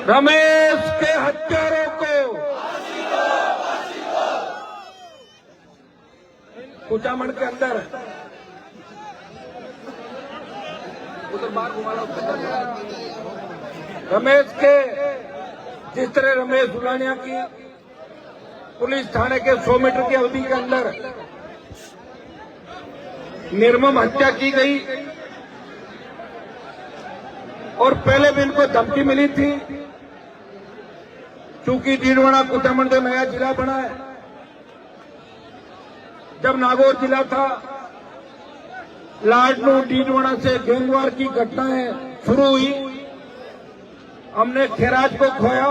रमेश के हत्यारों को कुचामन के अंदर उधर बाहर घुमा लो। रमेश के जिस तरह रमेश दुलानिया की पुलिस थाने के 100 मीटर की अवधि के अंदर निर्मम हत्या की गई और पहले भी इनको धमकी मिली थी, चूंकि डीडवाना कुचामन जो नया जिला बना है, जब नागौर जिला था लाडनू डीडवाना से गैंगवार की घटनाएं शुरू हुई। हमने खैराज को खोया,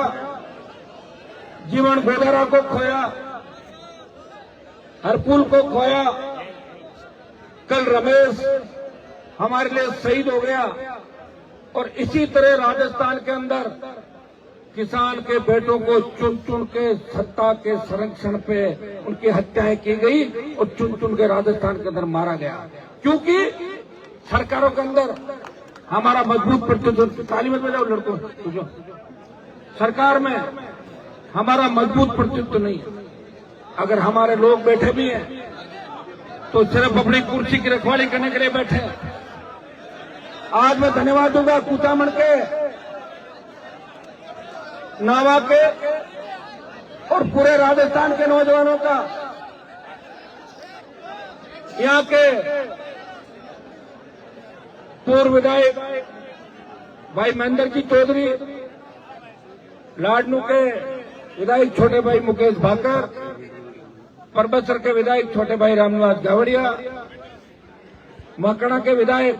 जीवन गोदारा को खोया, हरपुल को खोया, कल रमेश हमारे लिए शहीद हो गया। और इसी तरह राजस्थान के अंदर किसान के बेटों को चुन चुन के सत्ता के संरक्षण पे उनकी हत्याएं की गई और चुन चुन के राजस्थान के अंदर मारा गया, क्योंकि सरकारों के अंदर हमारा मजबूत प्रतिनिधित्व। ताली मत बजाओ लड़कों, सरकार में हमारा मजबूत प्रतिनिधित्व नहीं है। अगर हमारे लोग बैठे भी हैं तो सिर्फ अपनी कुर्सी की रखवाली करने के लिए बैठे हैं। आज मैं धन्यवाद दूंगा कुचामन के, नावा के और पूरे राजस्थान के नौजवानों का। यहाँ के पूर्व विधायक भाई महेंद्र जी चौधरी, लाडनू के विधायक छोटे भाई मुकेश भाकर, परबतसर के विधायक छोटे भाई रामनिवास गावड़िया, मकड़ा के विधायक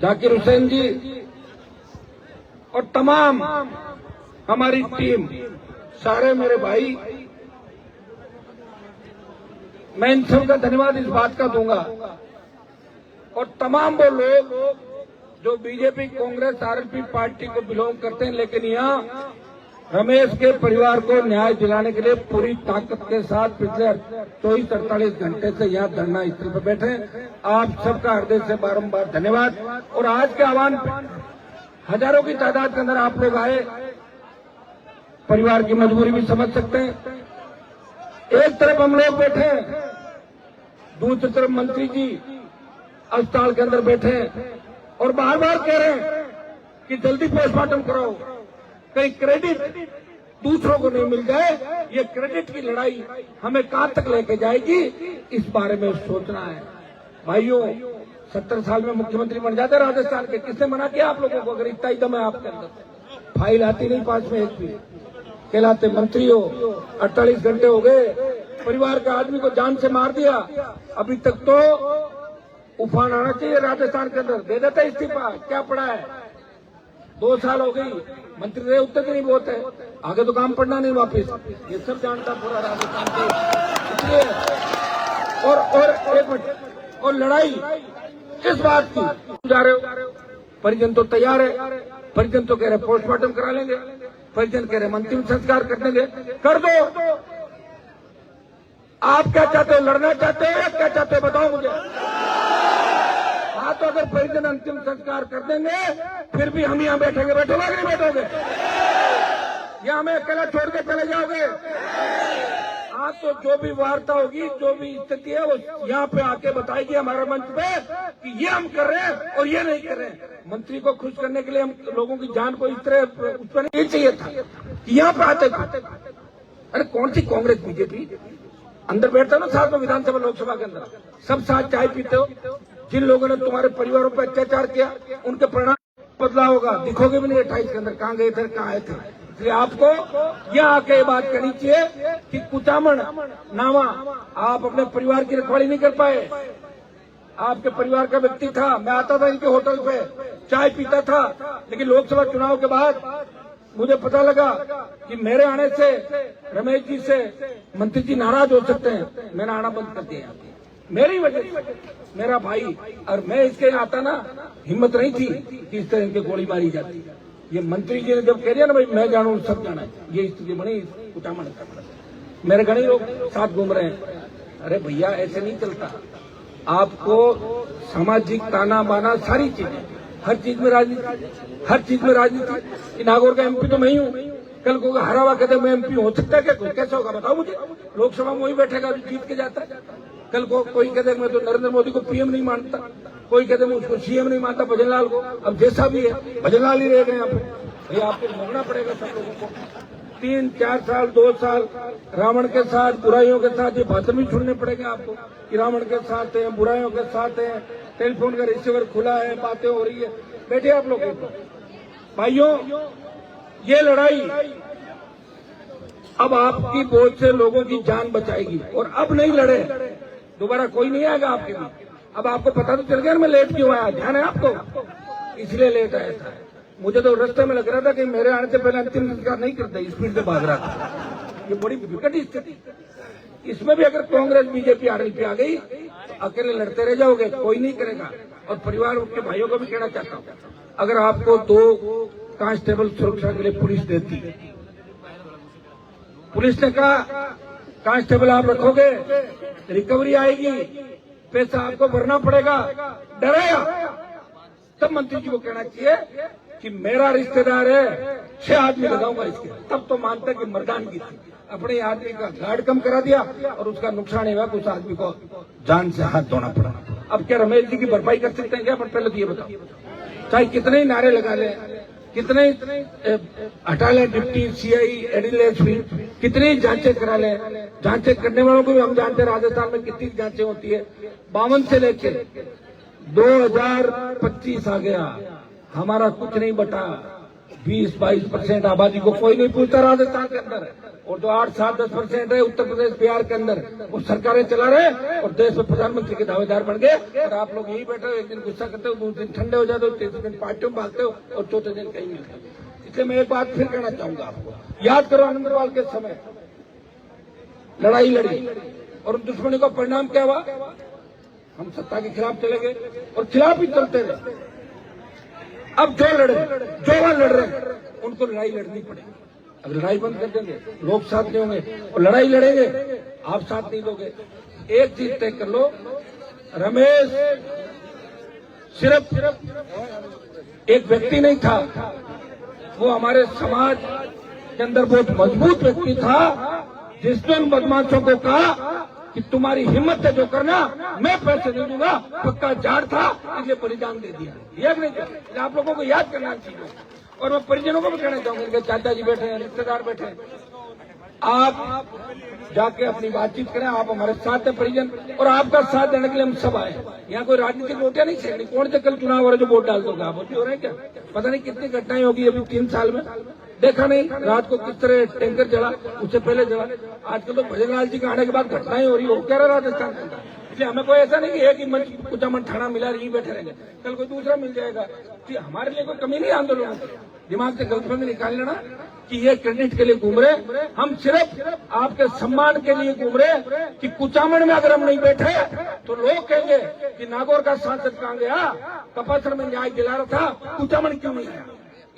जाकिर हुसैन जी और तमाम हमारी टीम, सारे मेरे भाई, मैं इन सबका धन्यवाद इस बात का दूंगा। और तमाम वो लोग जो बीजेपी, कांग्रेस, आरएलपी पार्टी को बिलोंग करते हैं, लेकिन यहाँ रमेश के परिवार को न्याय दिलाने के लिए पूरी ताकत के साथ पिछले 24-48 घंटे से यहाँ धरना स्थल पर बैठे। आप सबका हृदय से बारंबार धन्यवाद। और आज के आह्वान हजारों की तादाद के अंदर आप लोग आए, परिवार की मजबूरी भी समझ सकते हैं। एक तरफ हम लोग बैठे, दूसरी तरफ मंत्री जी अस्पताल के अंदर बैठे और बार बार कह रहे हैं कि जल्दी पोस्टमार्टम कराओ, कहीं क्रेडिट दूसरों को नहीं मिल जाए। ये क्रेडिट की लड़ाई हमें कहां तक लेके जाएगी, इस बारे में सोचना है। भाइयों, 70 साल में मुख्यमंत्री बन जाते राजस्थान के, किसने मना किया आप लोगों को? अगर इतना ही दम है आपके अंदर, फाइल आती नहीं 5 में 1 भी, कहलाते मंत्री हो। 48 घंटे हो गए, परिवार के आदमी को जान से मार दिया, अभी तक तो उफान आना चाहिए राजस्थान के अंदर। दे देता इस्तीफा, क्या पड़ा है? 2 साल हो गई, मंत्री रहे उत्तर की नहीं बहुत है, आगे तो काम पड़ना नहीं वापिस। ये सब जानता पूरा राजस्थान के। इसलिए और एक मिनट, और लड़ाई किस बात की जा रहे हो? परिजन तो तैयार है, परिजन तो कह रहे पोस्टमार्टम करा लेंगे, परिजन कह रहे अंतिम संस्कार कर देंगे। कर दो। आप क्या चाहते हो? लड़ना चाहते हो या क्या चाहते हो? बताओ मुझे। हाँ, तो अगर परिजन अंतिम संस्कार कर देंगे फिर भी हम यहाँ बैठेंगे। बैठोगे कि नहीं बैठोगे? या हमें अकेला छोड़ के चले जाओगे? हाँ, तो जो भी वार्ता होगी, जो भी स्थिति है, वो यहाँ पे आके बताएगी हमारे मंच पे कि ये हम कर रहे हैं और ये नहीं कर रहे हैं। मंत्री को खुश करने के लिए हम लोगों की जान को इस तरह उस पर नहीं चाहिए था कि यहाँ पे आते थे। अरे कौन सी कांग्रेस, बीजेपी अंदर बैठता ना साथ में, विधानसभा लोकसभा के अंदर सब साथ चाय पीते हो। जिन लोगों ने तुम्हारे परिवारों पर अत्याचार किया उनके परिणाम बदला होगा, दिखोगे भी नहीं 28 के अंदर कहाँ गए थे, कहाँ आए थे। इसलिए आपको यहाँ आके बात करनी चाहिए कि कुचामन नावा आप अपने परिवार की रखवाली नहीं कर पाए। आपके परिवार का व्यक्ति था, मैं आता था इनके होटल पे, चाय पीता था, लेकिन लोकसभा चुनाव के बाद मुझे पता लगा कि मेरे आने से रमेश जी से मंत्री जी नाराज हो सकते हैं। मैंने आना बंद कर दिया, मेरी वजह से, मेरा भाई। और मैं इसके यहाँ आता ना, हिम्मत नहीं थी कि इस तरह इनके गोली मारी जाती। ये मंत्री जी ने जब कह दिया ना भाई मैं जानू सब जाना है, ये स्थिति बनी कुचामन। मेरे घने लोग साथ घूम रहे हैं। अरे भैया ऐसे नहीं चलता। आपको सामाजिक ताना बाना सारी चीजें हर चीज में राजनीति, हर चीज में राजनीति। नागौर का एमपी तो मैं ही हूँ, कल को हरा हुआ कहते मैं एमपी हो सकता है क्या? कोई कैसे होगा बताओ मुझे? लोकसभा में वही बैठेगा जो जीत के जाता है। कल को कोई कहते मैं तो नरेंद्र मोदी को पीएम नहीं मानता, कोई कहते मैं उसको सीएम नहीं मानता, भजनलाल को। अब जैसा भी है भजनलाल ही रह गए यहाँ पे। भैया आपको समझना पड़ेगा सब लोगों को। 3-4 साल 2 साल रावण के साथ, बुराइयों के साथ ये भाषण भी सुनने पड़ेंगे आपको कि रावण के साथ है, बुराइयों के साथ है, टेलीफोन का रिसीवर खुला है, बातें हो रही है। बैठे आप लोग भाइयों, ये लड़ाई अब आपकी वोट से लोगों की जान बचाएगी। और अब नहीं लड़े दोबारा कोई नहीं आएगा आपके बीच। अब आपको पता तो चल गया मैं लेट क्यों आया, ध्यान है आपको? इसलिए लेट आया था। मुझे तो रास्ते में लग रहा था कि मेरे आने से पहले अंतिम संस्कार नहीं करते, स्पीड से भाग रहा था। ये बड़ी विकट स्थिति। इसमें भी अगर कांग्रेस बीजेपी आरएलपी आ गई तो अकेले लड़ते रह जाओगे, कोई नहीं करेगा। और परिवार के भाइयों को भी कहना चाहता हूँ, अगर आपको 2 कांस्टेबल सुरक्षा के लिए पुलिस देती, पुलिस ने कहा कांस्टेबल आप रखोगे, रिकवरी आएगी, पैसा आपको भरना पड़ेगा, डरेगा, तब मंत्री जी को कहना चाहिए कि मेरा रिश्तेदार है, 6 आदमी लगाऊंगा इसके, तब तो मानते कि मर्दानगी थी। अपने आदमी का गार्ड कम करा दिया और उसका नुकसान हुआ, उस आदमी को जान से हाथ धोना पड़ा। अब क्या रमेश जी की भरपाई कर सकते हैं क्या? पर पहले तो ये बताओ, चाहे कितने ही नारे लगा ले, कितने हटा ले डिप्टी सीआई एडीएसपी, कितनी जांचें करा ले, जांचें करने वालों को भी हम जानते हैं राजस्थान में कितनी जांचें होती है। 52 से लेके 2025 आ गया, हमारा कुछ नहीं बटा। 20-22% आबादी को कोई नहीं पूछता राजस्थान के अंदर, और जो 8-7-10% है उत्तर प्रदेश बिहार के अंदर, वो सरकारें चला रहे और देश में प्रधानमंत्री के दावेदार बन गए। और आप लोग यही बैठे हो, एक दिन गुस्सा करते हो, 2 दिन ठंडे हो जाते हो, 3 दिन पार्टियों में भागते हो और 4थे दिन कहीं मिलते हो। इसलिए मैं एक बात फिर कहना चाहूंगा आपको, याद करो आनंद अग्रवाल के समय लड़ाई लड़ी और दुश्मनी का परिणाम क्या हुआ? हम सत्ता के खिलाफ चले गए और खिलाफ ही चलते रहे। अब जो वहां लड़ रहे उनको लड़ाई लड़नी पड़ेगी। अगर लड़ाई बंद कर देंगे लोग साथ नहीं होंगे, और लड़ाई लड़ेंगे आप साथ नहीं दोगे। एक चीज तय कर लो, रमेश सिर्फ एक व्यक्ति नहीं था, वो हमारे समाज के अंदर बहुत मजबूत व्यक्ति था, जिसने उन बदमाशों को कहा कि तुम्हारी हिम्मत है जो करना, मैं पैसे नहीं दूंगा, पक्का झाड़ था, इसलिए बलिदान दे दिया। याद नहीं, आप लोगों को याद करना चाहिए। और मैं परिजनों को भी कहना चाहूंगा, इनके चाचा जी बैठे हैं, रिश्तेदार बैठे हैं, आप जाके अपनी बातचीत करें। आप हमारे साथ हैं परिजन, और आपका साथ देने के लिए हम सब आए। यहाँ कोई राजनीतिक वोटियां नहीं छेड़नी। कौन से कल चुनाव हो रहे जो वोट डाल दोगे आप? हो रहे हैं क्या? पता नहीं कितनी घटनाएं होगी अभी 3 साल में, देखा नहीं रात को किस तरह टैंकर जला, उससे पहले जला। आजकल तो भजनलाल जी के आने के बाद घटनाएं हो रही हो कह रहा राजस्थान के अंदर। इसलिए हमें कोई ऐसा नहीं कि एक ही मंच कुचामन ठाणा मिला यहीं बैठे रहेंगे, कल कोई दूसरा मिल जाएगा। कि हमारे लिए कोई कमी नहीं आंदोलन की, दिमाग से गलतफहमी निकाल लेना कि ये क्रेडिट के लिए घूम रहे। हम सिर्फ आपके सम्मान के लिए घूम रहे कि कुचामन में अगर हम नहीं बैठे तो लोग कहेंगे कि नागौर का सांसद कहां गया, कपासर में न्याय दिला रहा था, कुचामन क्यों नहीं आया?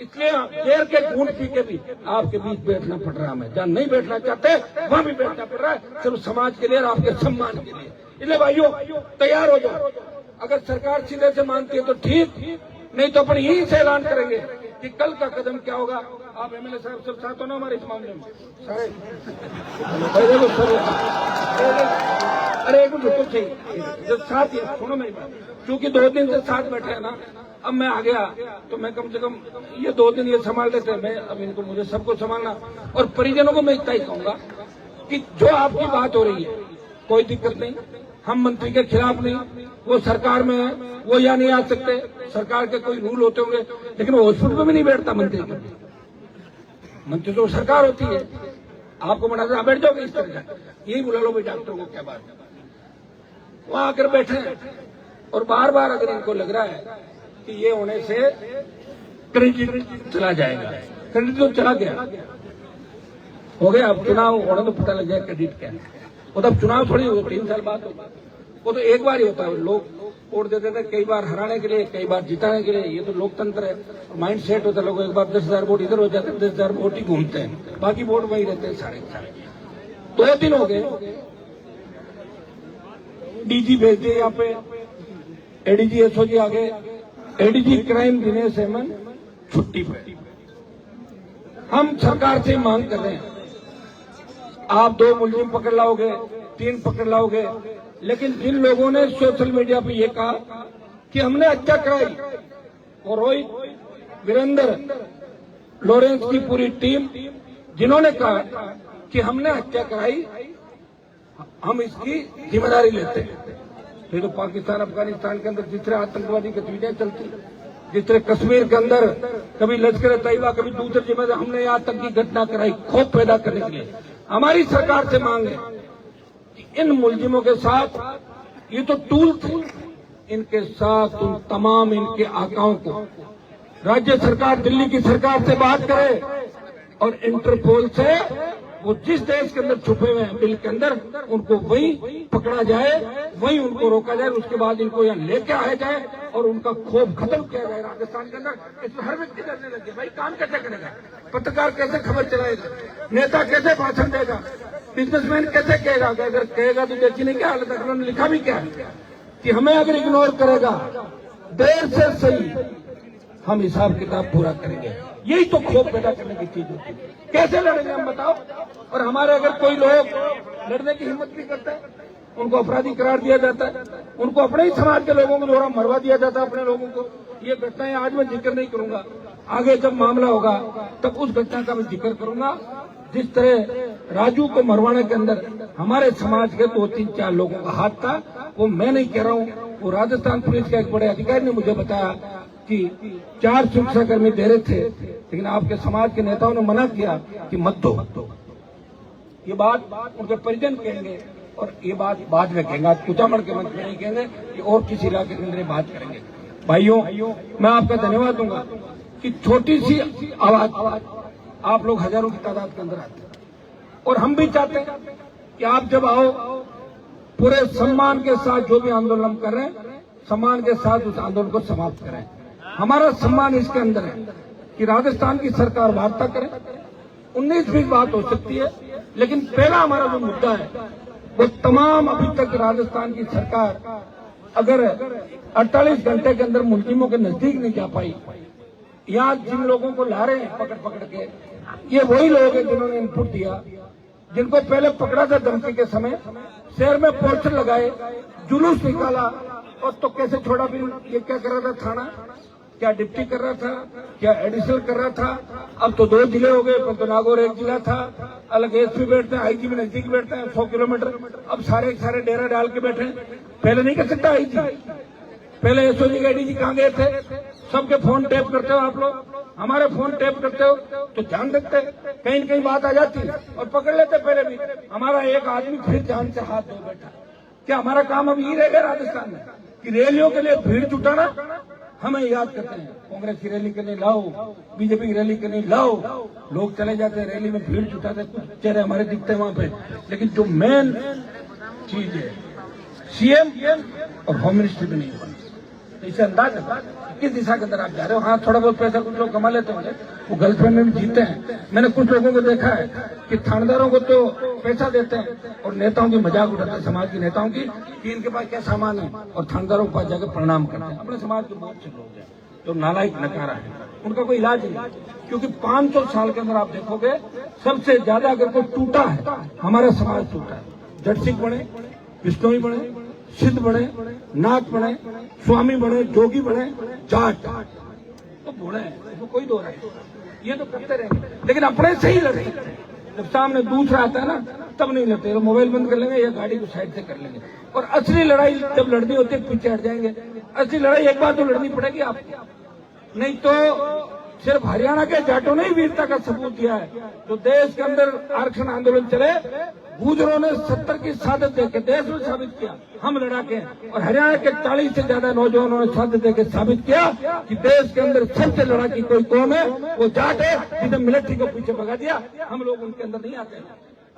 इसलिए देर के घूंट पी के भी आपके बीच बैठना पड़ रहा है। हमें जहां नहीं बैठना चाहते वहां भी बैठना पड़ रहा है, सिर्फ समाज के लिए और आपके सम्मान के लिए। इसलिए भाइयों तैयार हो जाओ। अगर सरकार सीधे से मानती है तो ठीक, नहीं तो अपन यही से ऐलान करेंगे कि कल का कदम क्या होगा। आप एमएलए साहब सब साथ हो ना हमारे इस मामले में? सारे अरे एक बिल्कुल सही, जब साथ ही सुनो मेरी बात, क्योंकि 2 दिन से साथ बैठे हैं ना, अब मैं आ गया तो मैं कम से कम ये 2 दिन ये संभाल लेते हैं। मैं अब इनको मुझे सबको संभालना, और परिजनों को मैं इतना ही कहूंगा कि जो आपकी बात हो रही है कोई दिक्कत नहीं, हम मंत्री के खिलाफ नहीं, वो सरकार में है, वो यहाँ नहीं आ सकते, सरकार के कोई रूल होते होंगे, लेकिन वो हॉस्पिटल में भी नहीं बैठता मंत्री। मंत्री तो सरकार होती है, आपको मना से बैठ जाओगे इस तरह का, यही बुला लो भाई डॉक्टरों को, क्या बात है। वहां आकर बैठे और बार बार अगर इनको लग रहा है कि ये होने से क्रेडिट चला जाएगा, क्रेडिट तो चला गया, हो गया। अब चुनाव होने तो पता लग जाए क्रेडिट क्या है। वो तो अब चुनाव थोड़ी हो 3 साल बाद होगा, वो तो एक बार ही होता है। लोग वोट देते थे कई बार हराने के लिए, कई बार जिताने के लिए, ये तो लोकतंत्र है, माइंड सेट होता है। लोग एक बार 10,000 वोट इधर हो जाते हैं, 10,000 वोट ही घूमते हैं, बाकी वोट वही रहते हैं सारे। 2 दिन हो गए, डीजी भेज दिए यहाँ पे, एडीजी एसओजी आ गए, एडीजी क्राइम दिनेश हेमन छुट्टी पे। हम सरकार से मांग कर रहे हैं, आप 2 मुलजिम पकड़ लाओगे, 3 पकड़ लाओगे, लेकिन जिन लोगों ने सोशल मीडिया पे ये कहा कि हमने हत्या कराई, और रोहित, वीरेंद्र, लॉरेंस की पूरी टीम जिन्होंने कहा कि हमने हत्या कराई, हम इसकी जिम्मेदारी लेते हैं। ये तो पाकिस्तान अफगानिस्तान के अंदर जिस तरह आतंकवादी गतिविधियां चलती, जिस तरह कश्मीर के अंदर कभी लश्कर तैयबा, कभी दूसरे जिम्मेदार, हमने यहाँ तक की घटना कराई खौफ पैदा करने के लिए। हमारी सरकार से मांग है कि इन मुलजिमों के साथ, ये तो टूल थे, इनके साथ उन तमाम इनके आकाओं को राज्य सरकार, दिल्ली की सरकार से बात करे और इंटरपोल से वो जिस देश के अंदर छुपे हुए हैं बिल के अंदर, उनको वही पकड़ा जाए, वही उनको रोका जाए, उसके बाद इनको यहाँ लेके आया जाए और उनका खौफ खत्म किया जाए राजस्थान के अंदर। इसमें हर व्यक्ति डरने लगे, भाई काम कैसे करेगा, पत्रकार कैसे खबर चलाएगा, नेता कैसे भाषण देगा, बिजनेसमैन कैसे कहेगा, अगर कहेगा तो देखिए नहीं क्या हालत है। उन्होंने लिखा भी क्या है कि हमें अगर इग्नोर करेगा, देर से सही हम हिसाब किताब पूरा करेंगे। यही तो खौफ पैदा करने की चीज होती है। कैसे लड़ेंगे हम बताओ? और हमारे अगर कोई लोग लड़ने की हिम्मत भी करते हैं, उनको अपराधी करार दिया जाता है, उनको अपने ही समाज के लोगों को द्वारा मरवा दिया जाता है अपने लोगों को। ये घटनाएं आज मैं जिक्र नहीं करूंगा, आगे जब मामला होगा तब उस घटना का मैं जिक्र करूंगा। जिस तरह राजू को मरवाने के अंदर हमारे समाज के 2-3-4 लोगों का हाथ था, वो मैं नहीं कह रहा हूँ, वो राजस्थान पुलिस का एक बड़े अधिकारी ने मुझे बताया कि 4 सुरक्षाकर्मी दे रहे थे, लेकिन आपके समाज के नेताओं ने मना किया कि मत दो। ये बात उनके परिजन कहेंगे और ये बात बाद में कहेंगे, आज कुचामड़ के मंच में नहीं कहेंगे, ये और किसी इलाके के अंदर बात करेंगे। भाइयों, मैं आपका धन्यवाद दूंगा कि छोटी सी आवाज आप लोग हजारों की तादाद के अंदर आते हैं, और हम भी चाहते हैं कि आप जब आओ पूरे सम्मान के साथ जो भी आंदोलन कर रहे हैं, सम्मान के साथ उस आंदोलन को समाप्त करें। हमारा सम्मान इसके अंदर है कि राजस्थान की सरकार वार्ता करे, 19-20 बात हो सकती है, लेकिन पहला हमारा जो मुद्दा है वो तमाम, अभी तक राजस्थान की सरकार अगर 48 घंटे के अंदर मुलजिमों के नजदीक नहीं जा पाई, यहाँ जिन लोगों को ला रहे हैं पकड़ के, ये वही लोग हैं जिन्होंने इनपुट दिया, जिनको पहले पकड़ा था धमकी के समय, शहर में पोस्टर लगाए, जुलूस निकाला, और तो कैसे छोड़ा भी, ये क्या कर रहा था थाना, क्या डिप्टी कर रहा था, क्या एडिशनल कर रहा था। अब तो 2 जिले हो गए, तो नागौर 1 जिला था, अलग एसपी बैठते हैं, आईजी भी नजदीक बैठते हैं 100 किलोमीटर, अब सारे डेरा डाल के बैठे। पहले नहीं कर सकता आईजी, पहले एसओजी के एडीजी कहाँ गए थे? सबके फोन टैप करते हो आप लोग, हमारे फोन टैप करते हो तो ध्यान रखते, कहीं न कहीं बात आ जाती और पकड़ लेते। पहले भी हमारा एक आदमी फिर जान से हाथ धो बैठा। क्या हमारा काम अब यही रहेगा राजस्थान में कि रैलियों के लिए भीड़ जुटाना? हमें याद करते हैं, कांग्रेस की रैली के लिए लाओ, बीजेपी की रैली के लिए लाओ, लोग चले जाते हैं रैली में, भीड़ जुटाते, कुछ चेहरे हमारे दिखते हैं वहां पे, लेकिन जो मेन चीज है सीएम और होम मिनिस्टर भी नहीं बन। इसे अंदाज है किस दिशा के अंदर आप जा रहे हो। हाँ, थोड़ा बहुत पैसा कुछ लोग कमा लेते होंगे, वो गर्लफ्रेंड में भी जीते हैं। मैंने कुछ लोगों को देखा है कि थानेदारों को तो पैसा देते हैं और नेताओं की मजाक उड़ाते हैं, समाज के नेताओं की, कि इनके पास क्या सामान है, और थानेदारों के पास जाकर प्रणाम करते हैं। अपने समाज के बहुत से लोग हैं जो नालायक नकारा है, उनका कोई इलाज नहीं, क्योंकि 500 साल के अंदर आप देखोगे सबसे ज्यादा अगर कोई टूटा है, हमारा समाज टूटा है। जट सिंह बने, बिश्नोई बने, सिद्ध बने, नाथ बने, स्वामी बने, जोगी बने, जाट तो बूढ़े हैं, इसमें कोई दो नहीं, ये तो करते रहेंगे, लेकिन अपने से ही लड़े। जब सामने दूसरा आता है ना, तब नहीं लड़ते, तो मोबाइल बंद कर लेंगे या गाड़ी को साइड से कर लेंगे। और असली लड़ाई जब लड़नी होती है पीछे हट जाएंगे। असली लड़ाई एक बार तो लड़नी पड़ेगी आपको, नहीं तो सिर्फ हरियाणा के जाटों ने ही वीरता का सबूत दिया है। जो देश के अंदर आरक्षण आंदोलन चले, गुजरों ने 70 की शहादत देकर देश में साबित किया हम लड़ा के, और हरियाणा के 40 से ज्यादा नौजवानों ने शहादत देकर साबित किया कि देश के अंदर सबसे लड़ाकी कोई कौम है, वो जाट है, जिसने मिलिट्री को पीछे भगा दिया। हम लोग उनके अंदर नहीं आते।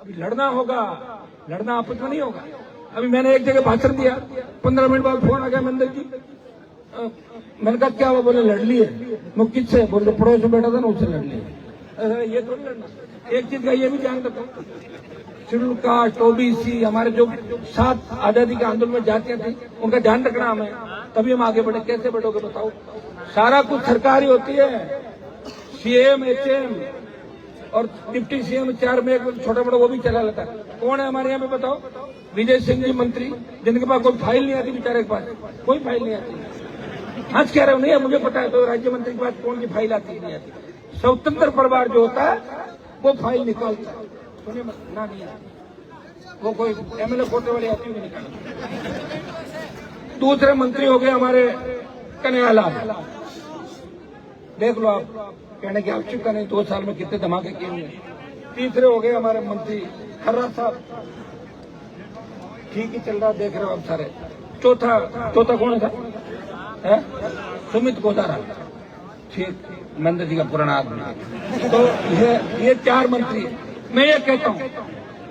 अभी लड़ना होगा, लड़ना आपस में नहीं होगा। अभी मैंने एक जगह भाषण दिया, 15 मिनट बाद फोन आ गया मंदिर जी, मैंने कहा क्या हुआ? बोले लड़ लिए। मैं किससे? बोले पड़ोस में बैठा था ना, उससे लड़ लिए। ये तो लड़ना। एक चीज का ये भी ध्यान रखो, शेड्यूल कास्ट, ओबीसी, हमारे जो 7 आजादी के आंदोलन में जातियां थी, उनका ध्यान रखना हमें, तभी हम आगे बढ़े। कैसे बढ़ोगे बताओ? सारा कुछ सरकारी होती है, सीएम, एचएम और डिप्टी सीएम, 4 में एक छोटा मोटा वो भी चला लेता है। कौन है हमारे यहाँ पे बताओ? विजय सिंह जी मंत्री, जिनके पास कोई फाइल नहीं आती, बेचारे के पास कोई फाइल नहीं आती। आज कह रहे हो नहीं है, मुझे पता है, तो राज्य मंत्री के पास कौन सी फाइल आती नहीं आती। स्वतंत्र परिवार जो होता है वो फाइल निकालता है, सुनिए ना, नहीं आती, वो कोई एमएलए फोटो वाली आती है निकालती। दूसरे मंत्री हो गए हमारे कन्हैयालाल, देख लो आप, कहने की आवश्यकता नहीं, 2 साल में कितने धमाके किए हुए। तीसरे हो गए हमारे मंत्री खर्रा साहब, ठीक ही चल रहा, देख रहे हो आप सारे। चौथा कौन था? सुमित गोदारा, ठीक, नंद जी का पुराना आदमी। तो ये 4 मंत्री, मैं ये कहता हूँ,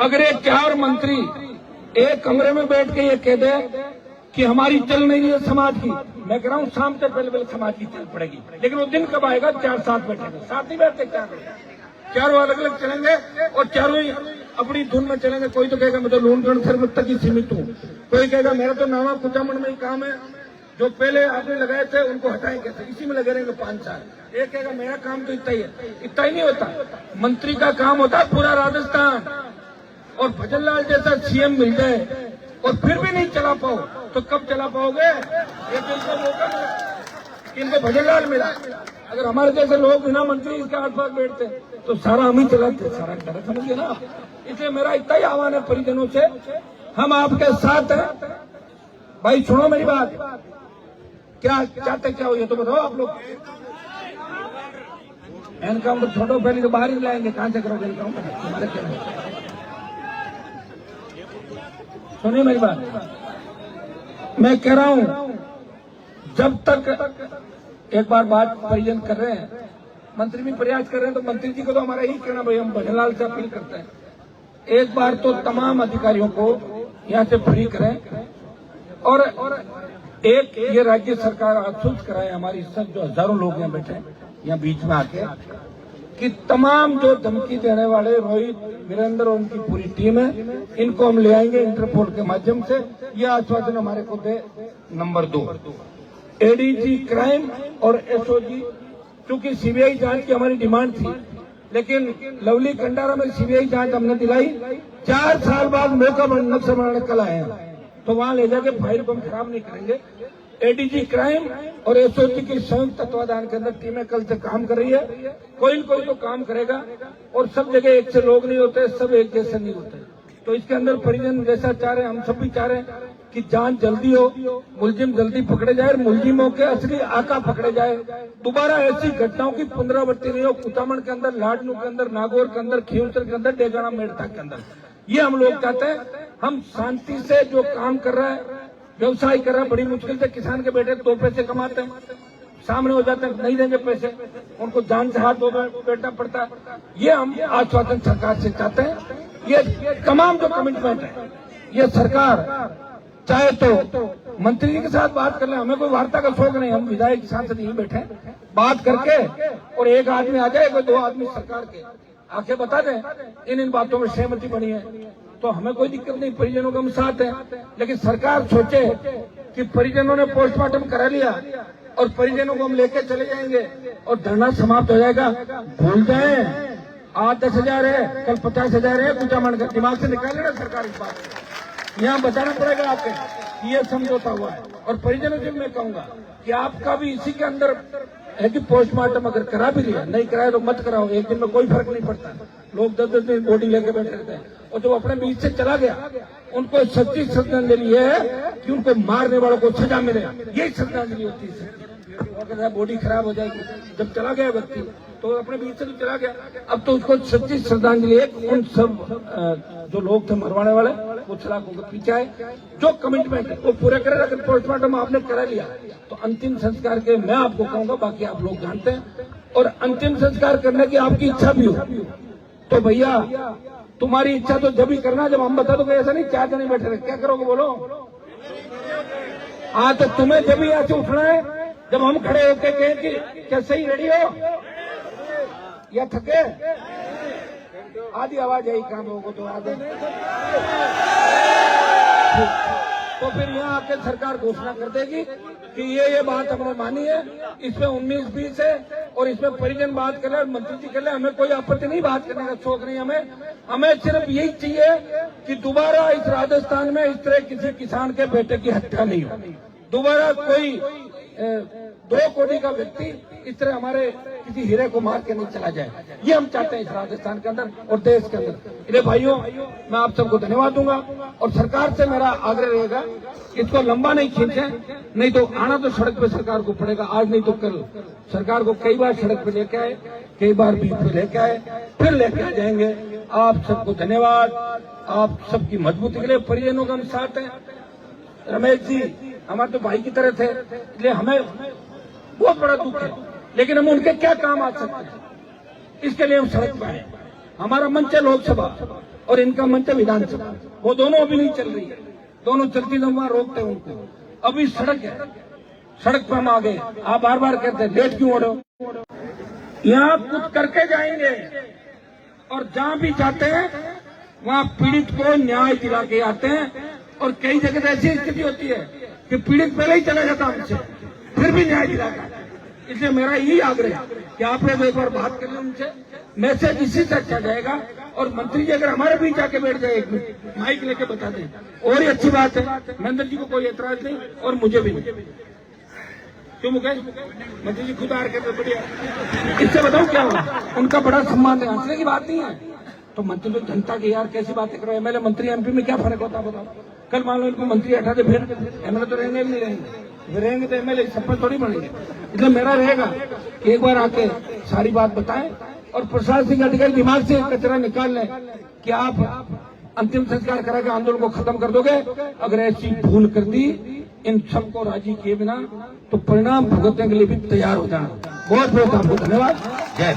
अगर ये 4 मंत्री एक कमरे में बैठ के ये कह दे कि हमारी चल नहीं रही है समाज की, मैं कह रहा हूँ शाम से पहले समाज की चल पड़ेगी। लेकिन वो दिन कब आएगा? 4 साथ बैठेंगे, साथ नहीं बैठते, 4 अलग अलग चलेंगे और चारों ही अपनी धुन में चलेंगे। कोई तो कहेगा मैं तो लूणगढ़ शरबत तक ही सीमित हूँ, कोई कहेगा मेरा तो नावा कुचामन में ही काम है, जो पहले आपने लगाए थे उनको हटाएं कैसे, इसी में लगे रहेंगे 5 साल। एक कहेगा मेरा काम तो इतना ही है, इतना ही नहीं होता। मंत्री का काम होता है पूरा राजस्थान, और भजनलाल जैसा सीएम मिल जाए और फिर भी नहीं चला पाओ तो कब चला पाओगे? ये तो इनका मौका मिला, इनको भजनलाल मिला। अगर हमारे जैसे लोग बिना मंत्री इसके आसपास बैठते तो सारा हम ही चलाते, सारा डर, समझिए ना। इसलिए मेरा इतना ही आह्वान है परिजनों से, हम आपके साथ हैं भाई। सुनो मेरी बात, क्या चाहते क्या हो ये तो बताओ आप लोग। एनकाउंटर छोड़ो, पहले तो बाहर ही लाएंगे, कहां से करोगे एनकाउंटर? सुनिए मेरी बात, मैं कह रहा हूं, जब तक एक बात परिजन कर रहे हैं, मंत्री भी प्रयास कर रहे हैं, तो मंत्री जी को तो हमारा यही कहना, भाई हम भजनलाल से अपील करते हैं, एक बार तो तमाम अधिकारियों को यहाँ से फ्री करें, और एक ये राज्य सरकार आश्वस्त कराए हमारी सब जो हजारों लोग यहाँ बैठे यहाँ बीच में आके, कि तमाम जो धमकी देने वाले रोहित, वीरेंद्र और उनकी पूरी टीम है, इनको हम ले आएंगे इंटरपोल के माध्यम से। ये आश्वासन हमारे को दे। नंबर 2, एडीजी क्राइम और एसओजी, क्योंकि सीबीआई जांच की हमारी डिमांड थी, लेकिन लवली कंडारा में सीबीआई जांच हमने दिलाई। 4 साल बाद मौका बनने से बनाने कल आए हैं, तो वहां ले जाके फाइल को हम खराब नहीं करेंगे। एडीजी क्राइम और एसओजी की संयुक्त तत्वाधान के अंदर टीमें कल से काम कर रही है। कोई न कोई तो काम करेगा, और सब जगह एक से लोग नहीं होते, सब एक जैसे नहीं होते। तो इसके अंदर परिजन जैसा चाह रहे हैं, हम सब भी चाह रहे हैं कि जांच जल्दी हो, मुलजिम जल्दी पकड़े जाए, मुलजिमों के असली आका पकड़े जाए। दोबारा ऐसी घटनाओं की पुनरावृत्ति नहीं हो, कुचामन के अंदर, लाडनू के अंदर, नागौर के अंदर, खींवसर के अंदर, डेगाना मेड़ता के अंदर। ये हम लोग चाहते हैं। हम शांति से जो काम कर रहा है, व्यवसाय कर रहा है, बड़ी मुश्किल से किसान के बेटे 2 पैसे कमाते हैं, सामने हो जाते हैं, नहीं देंगे पैसे, उनको जान से हाथ धो बैठना पड़ता है। ये हम आश्वासन सरकार से चाहते हैं। ये तमाम जो कमिटमेंट है, ये सरकार चाहे तो मंत्री जी के साथ बात कर ले, हमें कोई वार्ता का शौक नहीं, हम विधायक सांसद यहीं बैठे बात करके, और एक आदमी आ जाए, कोई 2 आदमी सरकार के आके बता दें इन बातों में सहमति बनी है, तो हमें कोई दिक्कत नहीं, परिजनों के हम साथ हैं। लेकिन सरकार सोचे कि परिजनों ने पोस्टमार्टम करा लिया और परिजनों को हम लेके चले जाएंगे और धरना समाप्त हो जाएगा। भूल जाए, आज 10,000 है, कल 50,000 है, कुचामन का दिमाग से निकाल लेना सरकार इस बात को। यहाँ बताना पड़ेगा आपके कि ये समझौता हुआ है। और परिजनों से मैं कहूंगा कि आपका भी इसी के अंदर है कि पोस्टमार्टम अगर करा भी लिया, नहीं कराया तो मत कराओ, एक दिन में कोई फर्क नहीं पड़ता। लोग 10-10 दिन बॉडी लेके बैठे रहते हैं, और जो अपने बीच से चला गया उनको सच्ची श्रद्धांजलि है कि उनको मारने वालों को सजा मिले, यही श्रद्धांजलि होती है। अगर बॉडी खराब हो जाएगी, जब चला गया व्यक्ति तो अपने बीच से तो चला गया, अब तो उसको सच्ची श्रद्धांजलि है। उन सब जो लोग थे मरवाने वाले, वो सलाखों के पीछे आए, जो कमिटमेंट है वो पूरा करे। अगर पोस्टमार्टम आपने करा लिया तो अंतिम संस्कार के मैं आपको कहूंगा, बाकी आप लोग जानते हैं, और अंतिम संस्कार करने की आपकी इच्छा भी हो तो भैया तुम्हारी इच्छा तो जब ही करना जब हम बता दो। ऐसा नहीं 4 जने बैठे रहे, क्या करोगे बोलो? हाँ, तो तुम्हें जब ही यहाँ से उठना है जब हम खड़े होके कहें कि क्या सही रेडी हो या थके, आधी आवाज आई काम होगा तो आधे, तो फिर यहाँ आके सरकार घोषणा कर देगी कि ये बात हमने मानी है, इसमें 19-20 है और इसमें परिजन बात कर ले, मंत्री जी कर ले, हमें कोई आपत्ति नहीं, बात करने का शौक नहीं हमें सिर्फ यही चाहिए कि दोबारा इस राजस्थान में इस तरह किसी किसान के बेटे की हत्या नहीं हो, दोबारा कोई 2 कोटी का व्यक्ति इस तरह हमारे किसी हीरे को मार के नहीं चला जाए। ये हम चाहते हैं इस राजस्थान के अंदर और देश के अंदर। इसलिए भाइयों, मैं आप सबको धन्यवाद दूंगा और सरकार से मेरा आग्रह रहेगा कि इसको लंबा नहीं खींचे, नहीं तो आना तो सड़क पे सरकार को पड़ेगा, आज नहीं तो कल। सरकार को कई बार सड़क पे लेके आए, कई बार बीच पे लेके आए, फिर लेके आ जाएंगे। आप सबको धन्यवाद, आप सबकी मजबूती के लिए। परिजनों का हम साथ हैं। रमेश जी हमारे तो भाई की तरह थे, इसलिए हमें बहुत बड़ा दुख है, लेकिन हम उनके क्या काम आ सकते हैं, इसके लिए हम सड़क पर आए। हमारा मंच है लोकसभा और इनका मंच है विधानसभा, वो दोनों अभी नहीं चल रही है, दोनों चलती तो वहां रोकते हैं उनको। अभी सड़क है, सड़क पर हम आ गए। आप बार बार कहते हैं लेट क्यों हो रहे हो, यहाँ कुछ करके जाएंगे और जहां भी जाते हैं वहां पीड़ित को न्याय दिला के आते हैं। और कई जगह तो ऐसी स्थिति होती है कि पीड़ित पहले ही चला जाता हमसे, फिर भी न्याय दिलाता। इसलिए मेरा यही आग्रह है कि आप लोग एक बार बात कर लें उनसे, मैसेज इसी से अच्छा जाएगा। और मंत्री जी अगर हमारे बीच आके बैठ जाए, एक मिनट माइक लेके बता दें, और ही अच्छी बात है। महेंद्र जी को कोई एतराज नहीं और मुझे भी नहीं। क्यों मुकेश, मंत्री जी खुद आ रहे थे, बढ़िया। इससे बताओ क्या होगा, उनका बड़ा सम्मान है, हंसने की बात नहीं है। तो मंत्री तो जनता की यार कैसी बातें करो, एमएलए मंत्री एमपी में क्या फर्क होता है बताओ। कल मान लो इनको मंत्री हटा दे, फिर एमएलए तो रहेंगे नहीं रहेंगे, रहेंगे तो एमएलए सब पर थोड़ी बढ़ेंगे। इसलिए मेरा रहेगा कि एक बार आके सारी बात बताएं और प्रशासनिक अधिकारी दिमाग से कचरा निकाल लें कि आप अंतिम संस्कार करा के आंदोलन को खत्म कर दोगे। अगर ऐसी भूल कर दी, इन सबको राजी किए बिना, तो परिणाम भुगतने के लिए भी तैयार हो जाना। बहुत बहुत आपको धन्यवाद। जय